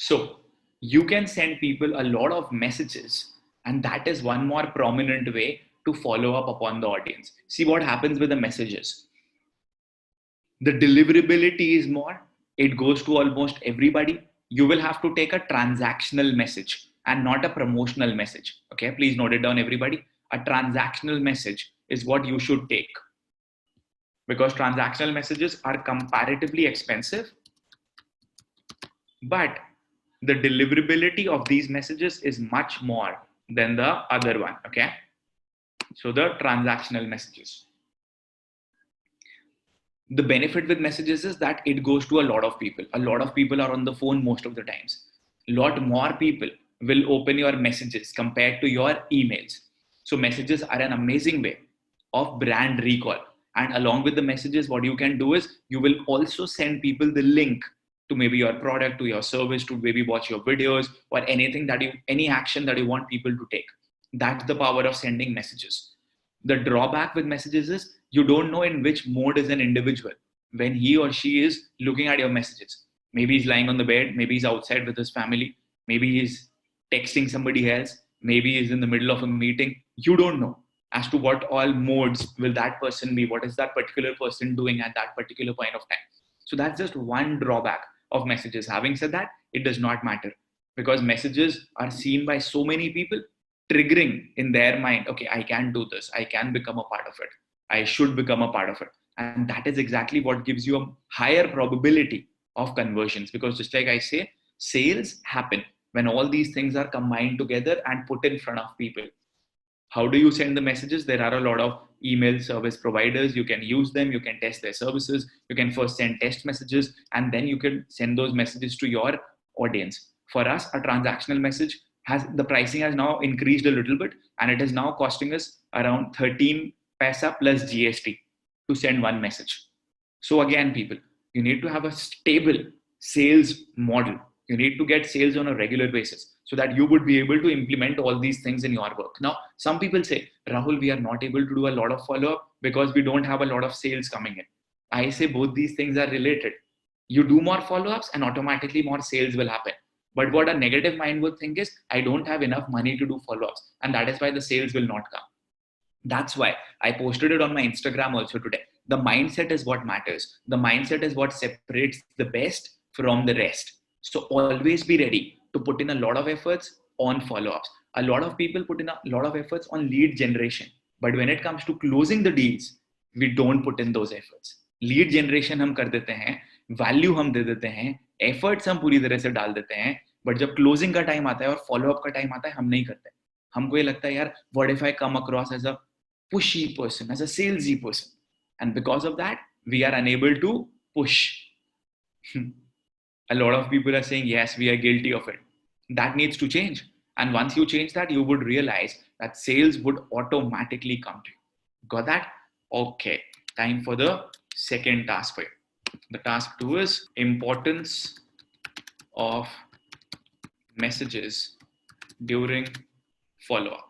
So you can send people a lot of messages, and that is one more prominent way to follow up upon the audience. See what happens with the messages. The deliverability is more, it goes to almost everybody. You will have to take a transactional message and not a promotional message. Okay, please note it down, everybody. A transactional message is what you should take, because transactional messages are comparatively expensive, but the deliverability of these messages is much more than the other one. Okay, so the transactional messages, the benefit with messages is that it goes to a lot of people. A lot of people are on the phone most of the times. A lot more people will open your messages compared to your emails. So messages are an amazing way of brand recall. And along with the messages, what you can do is you will also send people the link to maybe your product, to your service, to maybe watch your videos, or anything that you, any action that you want people to take. That's the power of sending messages. The drawback with messages is you don't know in which mode is an individual when he or she is looking at your messages. Maybe he's lying on the bed, maybe he's outside with his family, maybe he's texting somebody else, maybe he's in the middle of a meeting. You don't know as to what all modes will that person be, what is that particular person doing at that particular point of time. So that's just one drawback of messages. Having said that, it does not matter, because messages are seen by so many people, triggering in their mind, okay, I can do this, I can become a part of it, I should become a part of it. And that is exactly what gives you a higher probability of conversions, because just like I say, sales happen when all these things are combined together and put in front of people. How do you send the messages? There are a lot of email service providers. You can use them, you can test their services, you can first send test messages, and then you can send those messages to your audience. For us, a transactional message has, the pricing has now increased a little bit, and it is now costing us around 13 paisa plus GST to send one message. So again, people, you need to have a stable sales model. You need to get sales on a regular basis so that you would be able to implement all these things in your work. Now, some people say, Rahul, we are not able to do a lot of follow-up because we don't have a lot of sales coming in. I say both these things are related. You do more follow-ups and automatically more sales will happen. But what a negative mind would think is, I don't have enough money to do follow-ups, and that is why the sales will not come. That's why I posted it on my Instagram also today. The mindset is what matters. The mindset is what separates the best from the rest. So always be ready to put in a lot of efforts on follow-ups. A lot of people put in a lot of efforts on lead generation. But when it comes to closing the deals, we don't put in those efforts. Lead generation हम कर देते हैं, value हम दे देते हैं, efforts हम पूरी तरह से डाल देते हैं, but जब closing का time आता है और follow-up का time आता है, हम नहीं करते. हमको ये लगता है यार, what if I come across as a pushy person, as a salesy person? And because of that, we are unable to push. A lot of people are saying, yes, we are guilty of it. That needs to change. And once you change that, you would realize that sales would automatically come to you. Got that? Okay. Time for the second task for you. The task 2 is importance of messages during follow-up.